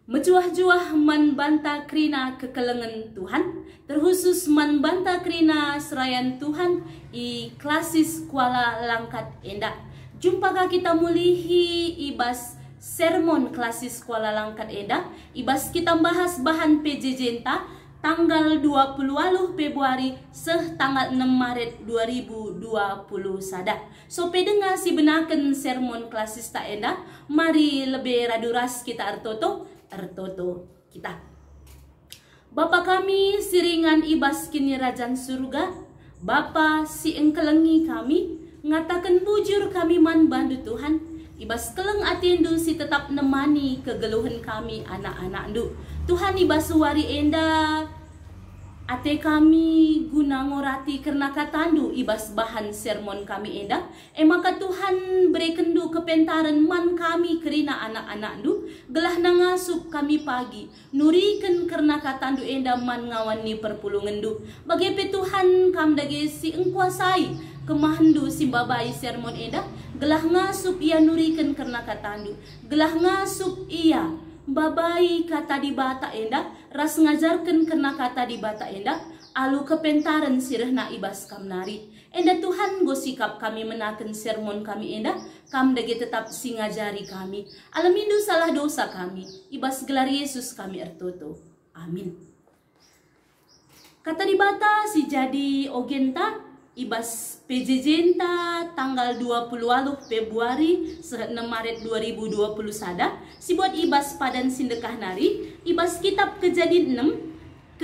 Menjuah-juah man banta krina kekelengan Tuhan, terkhusus man banta krina serayan Tuhan i klasis kuala langkat enda. Jumpakah kita mulihi ibas sermon klasis kuala langkat enda, ibas kita bahas bahan PJJ enta tanggal 20 Februari tanggal 6 Maret 2020 sada. So pedenga si benaken sermon klasis ta enda, mari lebih raduras kita artoto kita. Bapa kami siringan ibas kini rajan surga, Bapa si engkelengi kami, ngatakan bujur kami man bandu Tuhan, ibas keleng atindu si tetap nemani kegeluhan kami anak-anak ndu. Tuhan ibas wari enda ate kami guna ngorati karena katandu ibas bahan sermon kami enda. Maka Tuhan berikendu kepentaran man kami kerina anak-anak ndu, gelah nangasup kami pagi, nuriken karena katandu enda man ngawani perpulungan ndu. Bagaimana Tuhan kam dage si engkuasai kemahandu si babai sermon enda, gelah ngasup ia nuriken karena katandu, gelah ngasup ia babai kata di bata enda, ras ngajarkan kena kata di bata enda, alu kepentaran sirehna ibas kam nari. Enda Tuhan go sikap kami menaken sermon kami enda, kam dage tetap si ngajari kami. Alamindu salah dosa kami, ibas gelar Yesus kami ertoto. Amin. Kata di bata si jadi ogenta, ibas PJJ enta tanggal 20 Februari 6 Maret 2020 sada, si buat ibas padan sindekah nari, ibas kitab Kejadian 6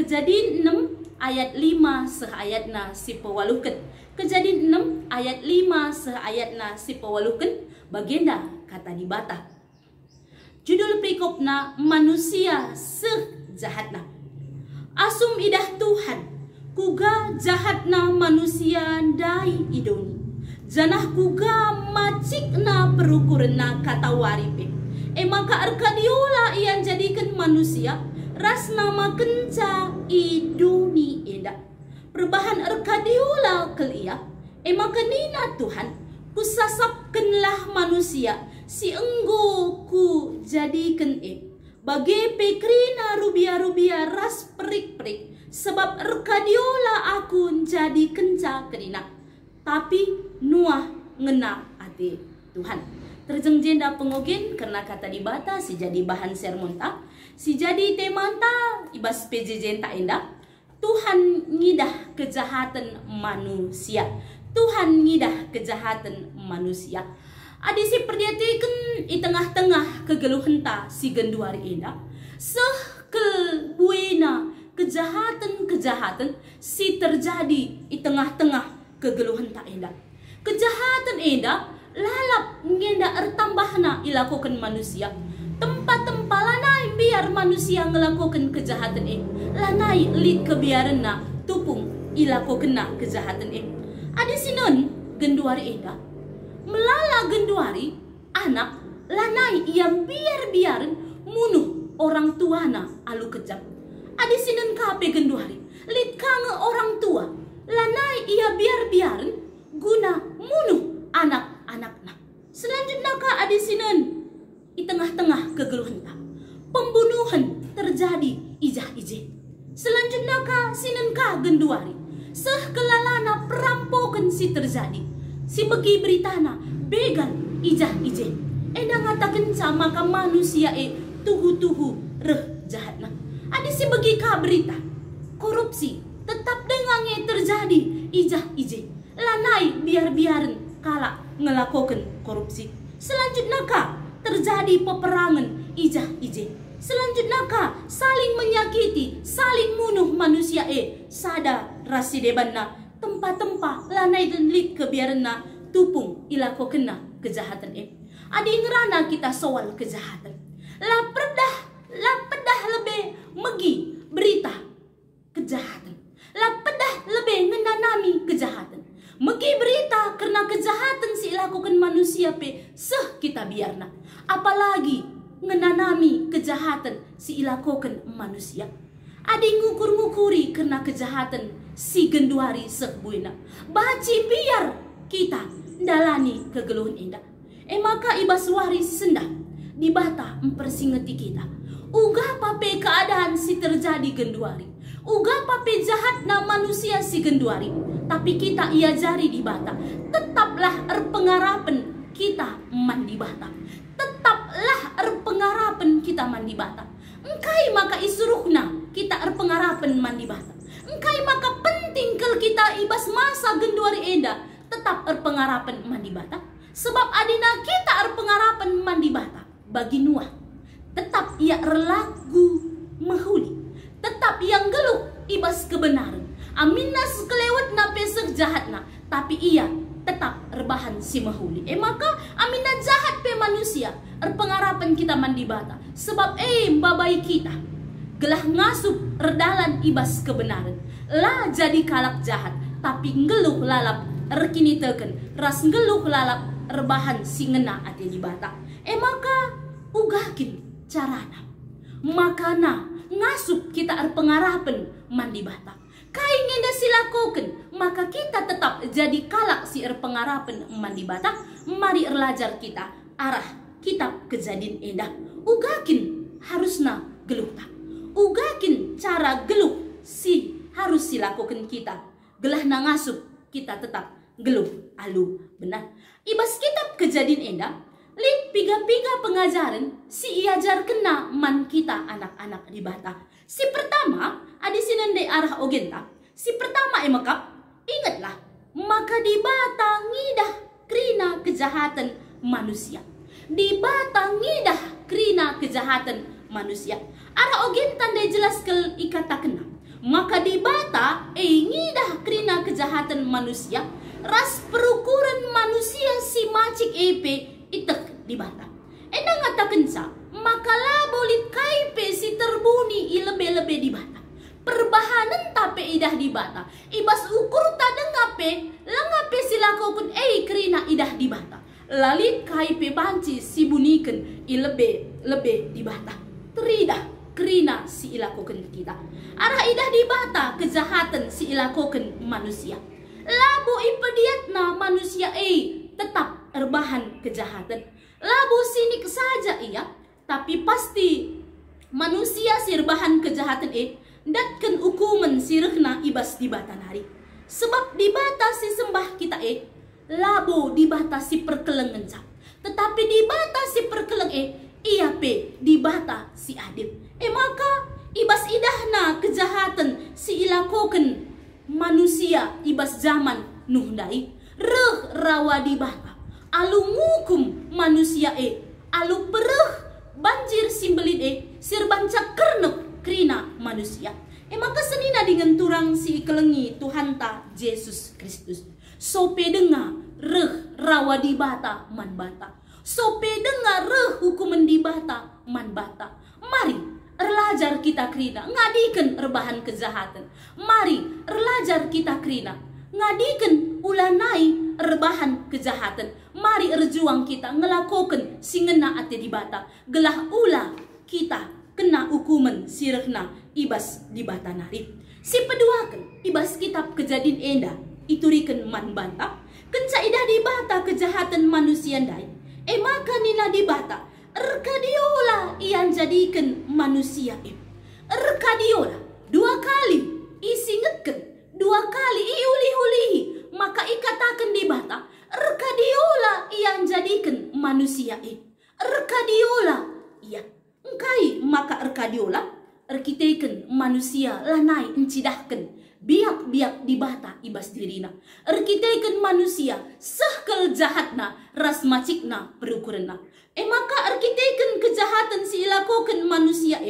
ayat 5 seayatna si pewaluhken. Kejadian 6 ayat 5 seayatna si pewaluhken, bagenda kata di bata. Judul perikopna manusia sejahatna. Asum idah Tuhan, kuga jahatna manusia dai idoni, janah kuga macikna perukurna kata waripe. Maka arkadiola ian jadikan manusia ras nama kenca idoni eda. Perbahan arkadiola kelia, maka nina Tuhan kusasapkanlah manusia si enggo ku jadikan bagai pekrina rubia-rubia ras perik-perik, sebab arkadiola aku jadi kenca kerina, tapi nuah ngena ati Tuhan. Terjeng jenda pengogen karena kata di bata si jadi bahan sermon ta, si jadi temanta ibas PJJ ta indah. Tuhan ngidah kejahatan manusia, Tuhan ngidah kejahatan manusia. Adi si perdiatikan di tengah-tengah kegeluhan ta si genduari indah, sehkel buena kejahatan-kejahatan si terjadi di tengah-tengah kegeluhan tak enda. Kejahatan enda lalap ngenda ertambahna ilakukan manusia. Tempat-tempat lanai biar manusia ngelakukan kejahatan lanai lit kebiaranna tupung ilakukan kejahatan Adi sinon genduari enda melala genduari anak lanai yang biar-biaran munuh orang tuana alu kejam. Adi sinen kape genduari lit kange orang tua lanai ia biar-biaran guna munuh anak-anakna. Selanjutnya ka adi sinen di tengah-tengah kegeluhan ta pembunuhan terjadi ijah-ije. Selanjutnya ka sinen ka genduari sehkelalana perampokan si terjadi, si begi beritana begal ijah-ije. Enda ngatakan sama ka manusia tuhu-tuhu reh jahatna. Adi si bagi ka berita korupsi tetap dengannya terjadi ijah-ije, lanai biar-biaran kala ngelakukan korupsi. Selanjutnya ka terjadi peperangan ijah-ije. Selanjutnya ka saling menyakiti, saling munuh manusia sada rasi debanna tempat-tempat lanai dan lit kebiaranna tupung ilakukan kejahatan Adi ngerana kita soal kejahatan. Lapedah lebih megi berita kejahatan. Lapedah lebih ngenanami kejahatan. Megi berita karena kejahatan si lakukan manusia kita biarna. Apalagi ngenanami kejahatan si lakukan manusia. Adi ngukur-ngukuri karena kejahatan si genduari buina. Baci biar kita dalani kegeluhan indah. Maka ibas wari sendah di bata mempersingeti kita. Uga pape keadaan si terjadi genduari. Uga pape jahat na manusia si genduari. Tapi kita ia jari di bata. Tetaplah erpengarapan kita mandi bata. Tetaplah erpengarapan kita mandi bata. Engkai maka isuruhna kita erpengarapan mandi bata. Engkai maka penting kalau kita ibas masa genduari enda tetap erpengarapan mandi bata. Sebab adina kita erpengarapan mandi bata bagi Nuah. Tetap ia erlagu mahuli. Tetap yang geluh ibas kebenaran. Aminna sekelewat na pesek jahatna. Tapi ia tetap erbahan si mahuli. Maka aminna jahat pe manusia. Erpengarapan kita mandi bata. Sebab babai kita. Gelah ngasup erdalan ibas kebenaran. Lah jadi kalak jahat. Tapi ngeluh lalap erkini teken. Ras ngeluh lalap erbahan si ngena ati di bata. Maka ugakin carana. Makana ngasup kita erpengarapan mandi bata. Kai ngenda silakukan, maka kita tetap jadi kalak si erpengarapan mandi bata. Mari erlajar kita arah kitab Kejadian endah. Ugakin harusna geluh tak. Ugakin cara geluh si harus silakukan kita. Gelah na ngasup kita tetap geluh alu benar. Ibas kitab Kejadian endah. Lip piga-piga pengajaran si iajar kena man kita anak-anak di bata. Si pertama adi sinende arah ogenta. Si pertama emakap ingatlah maka di bata ngidah krina kejahatan manusia. Di bata ngidah krina kejahatan manusia. Arah ogenta de jelas kel ikata kena. Maka di bata ngidah krina kejahatan manusia. Ras perukuran manusia si macik itek di bata. Enda ngatakan sa, maka labolit kaipe si terbuni ilebe-lebe di bata. Perbahanan tape idah di bata. Ibas ukur tadengape, langape silakokun krina idah di bata. Lalit kaipe banci si buniken ilebe-lebe di bata. Teridah krina si ilakoken kita. Arah idah di bata kejahatan si ilakoken manusia. Labo ipediatna manusia tetap erbahan kejahatan. Labu sinik saja ia, tapi pasti manusia sirbahan kejahatan datkan hukuman sirehna ibas di bata nari. Sebab di bata si sembah kita labu di bata si perkelengan cap. Tetapi di bata si perkeleng ia di bata si adil. Maka ibas idahna kejahatan si ilakoken manusia ibas zaman Nuh dai. Reh rawa di bata. Alu ngukum manusia alu pereh banjir simbelit sirbanca kernep krina manusia. Maka senina dengan turang si kelengi Tuhan ta Yesus Kristus. Sope denga reh rawa di bata man bata. Sope denga reh hukuman di bata man bata. Mari erlajar kita krina ngadikan erbahan kejahatan. Mari erlajar kita krina ngadikan ulanai erbahan kejahatan. Mari erjuang kita ngelakukan singena ate di bata. Gelah ula kita kena hukuman sirehna ibas di bata nari. Si peduakan ibas kitab Kejadian endah ituriken man banta. Kenca idah di bata kejahatan manusia dai. Maka nina di bata erkadiola ian jadikan manusia erkadiola dua kali isingetken. Dua kali iuli-ulihi. Maka ikatakan di bata. Erkadiola yang jadikan manusia Erkadiola. Iya. Engkai maka erkadiola. Erkiteken manusia lanai encidahkan. Biak-biak di bata ibas dirina. Erkiteken manusia sehkel jahatna. Ras macikna perukurenna. Maka erkiteken kejahatan si ilakoken manusia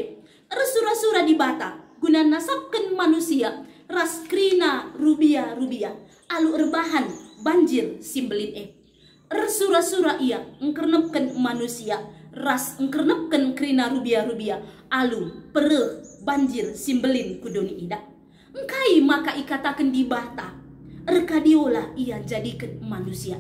ersura-sura di bata. Guna nasabkan manusia. Ras krina rubia alu erbahan banjir simbelin ersura-sura ia engkernepkan manusia ras engkernepkan krina rubia alu pereh banjir simbelin kudoni ida. Engkai maka ikatakan di bata erkadiola ia jadikan manusia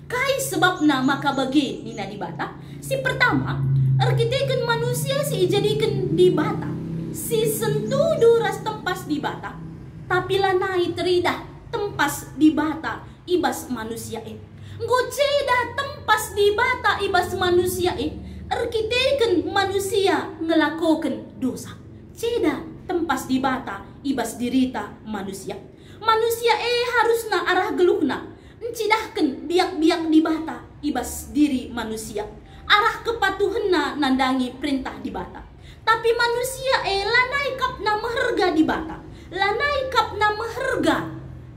kai sebabna maka bagi nina di bata. Si pertama erkitekan manusia si jadikan di bata si sentudu ras tempas di bata. Tapi lanai teridah tempas di bata ibas manusia Ngoceda tempas di bata ibas manusia erkiteken manusia ngelakokan dosa. Ceda tempas di bata ibas dirita manusia. Manusia harusna arah geluhna encidahkan biak-biak di bata ibas diri manusia. Arah kepatuhanna nandangi perintah di bata. Tapi manusia lanai kapna meherga di bata. Lanai kapna meherga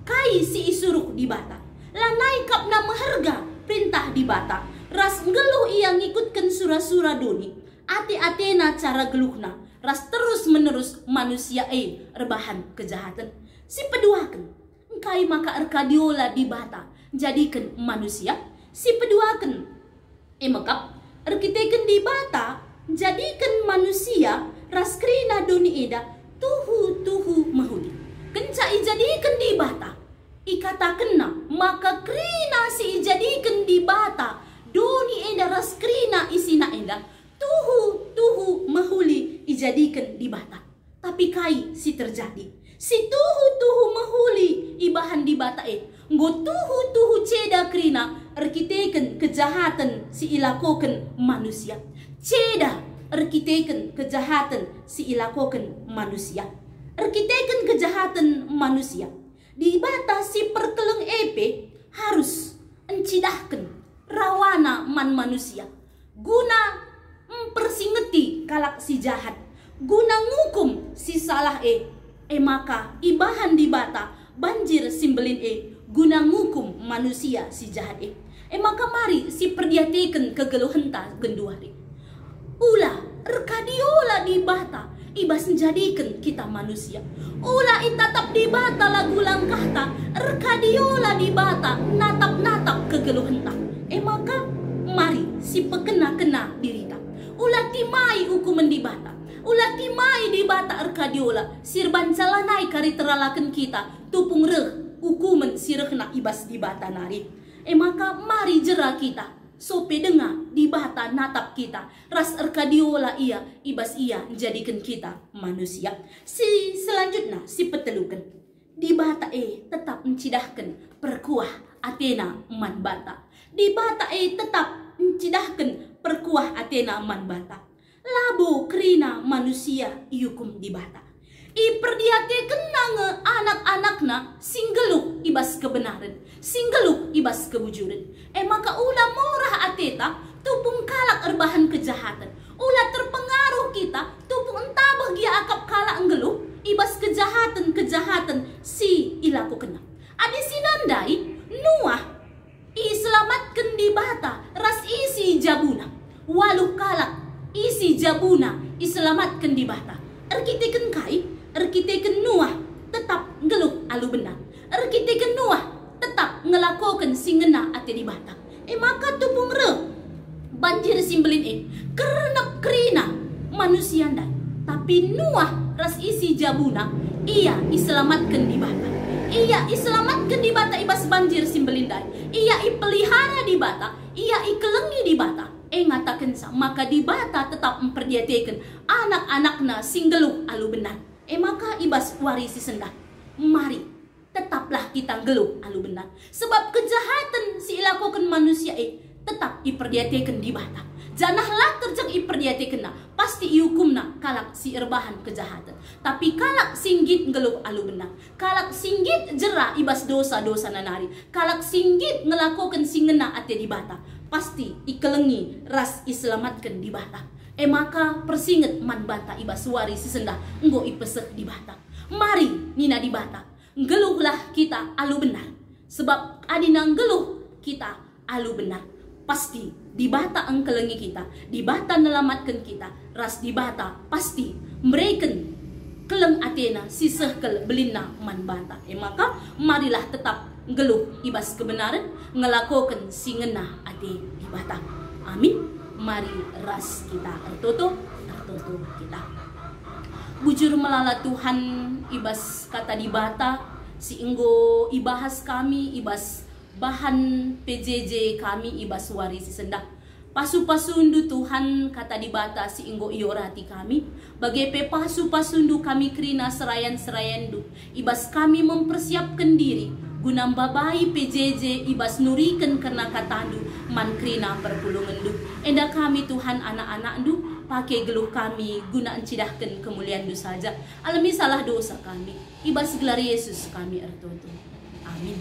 kai si isuruk di bata. Lanai kapna meherga perintah di bata. Ras ngeluh ia ngikutkan sura-sura doni. Ate-atena cara geluhna. Ras terus menerus manusia rebahan kejahatan. Si peduakan engkai maka erkadiola di bata jadikan manusia. Si peduakan mekap erkiteken di bata jadikan manusia. Ras krina doni eda tuhu mahuli. Kenca ijadikan di bata ikata kena maka krina si ijadikan di bata doni eda ras krina isina eda tuhu mahuli ijadikan di bata. Tapi kai si terjadi si tuhu mahuli ibahan di bata nggo tuhu ceda krina erkiteken kejahatan si ilakokan manusia. Ceda erkiteken kejahatan si ilakokan manusia. Erkiteken kejahatan manusia. Di bata si perkeleng harus encidahkan rawana manusia. Guna mempersingeti kalak si jahat. Guna ngukum si salah maka ibahan di bata banjir simbelin guna ngukum manusia si jahat maka mari si perdiateken kegeluhenta genduari. Ulah erkadiola di bata ibas menjadikan kita manusia. Ulah itatap di bata lagu langkahta erkadiola di bata natap kegeluhenta maka mari si pekena-kena dirita. Ulah timai hukuman di bata. Ulah timai di bata erkadiola sirban calanai kari teralakan kita tupung reh hukuman sirehna ibas di bata nari. Maka mari jera kita sope denga di bata natap kita ras erkadiola ia ibas ia jadikan kita manusia. Si selanjutnya si petelukan di bata tetap mencidahkan perkuah atena man bata. Di bata tetap mencidahkan perkuah atena man bata. Labo krina manusia iukum di bata. Iperdiate kenang anak-anakna singgeluk ibas kebenaran, singgeluk ibas kebujuran. Maka ulah morah ateta tupung kalak erbahan kejahatan. Ulah terpengaruh kita tupung entah bahagia akap kalak enggeluh ibas kejahatan si ilaku kena. Adi sinandai Nuah iselamatkan di bata ras isi jabuna. Waluh kalak isi jabuna iselamatkan di bata. Erkiteken kai erkiteken Nuah tetap ngeluh alu benar. Erkiteken Nuah tetap ngelakokan singena ate di bata. Maka tupung re banjir simbelin kerenap kerina manusia ndai. Tapi Nuah ras isi jabuna ia iselamatkan di bata. Ia iselamatkan di bata ibas banjir simbelin ndai. Ia ipelihara di bata. Ia ikelengi di bata. Ngatakan maka di bata tetap memperdiatekan anak-anakna singgeluh alu benar. Maka ibas warisi sendah. Mari tetaplah kita geluh alu benar. Sebab kejahatan si ilakokan manusia tetap iperdiatekan di bata. Janahlah terjang iperdiatekan pasti iukumna kalak si erbahan kejahatan. Tapi kalak singgit geluh alu benar. Kalak singgit jera ibas dosa-dosa nanari. Kalak singgit ngelakokan singena ate di bata. Pasti ikelengi ras iselamatkan di bata. Maka persinget man bata ibas wari si sendah enggo ipeseh di bata. Mari nina di bata geluhlah kita alu benar. Sebab adina geluh kita alu benar. Pasti di bata engkelengi kita, di bata nelamatkan kita, ras di bata pasti mereka keleng atena siseh kel belina man bata. Maka marilah tetap geluh ibas kebenaran ngelakokan singena ate di bata. Amin. Mari ras kita ertoto kita. Bujur melala Tuhan ibas kata di bata si enggo ibahas kami ibas bahan PJJ kami ibas warisi sendak. Pasu-pasundu Tuhan kata di bata si enggo iorati kami. Bagai pasu-pasundu kami krina serayan-serayandu. Ibas kami mempersiapkan diri. Guna babai PJJ ibas nurikan karena katandu man krina perpulungan du. Enda kami Tuhan anak-anak du pakai geluh kami guna encidahkan kemuliaan dosa saja. Alami salah dosa kami. Ibas gelar Yesus kami ertoto. Amin.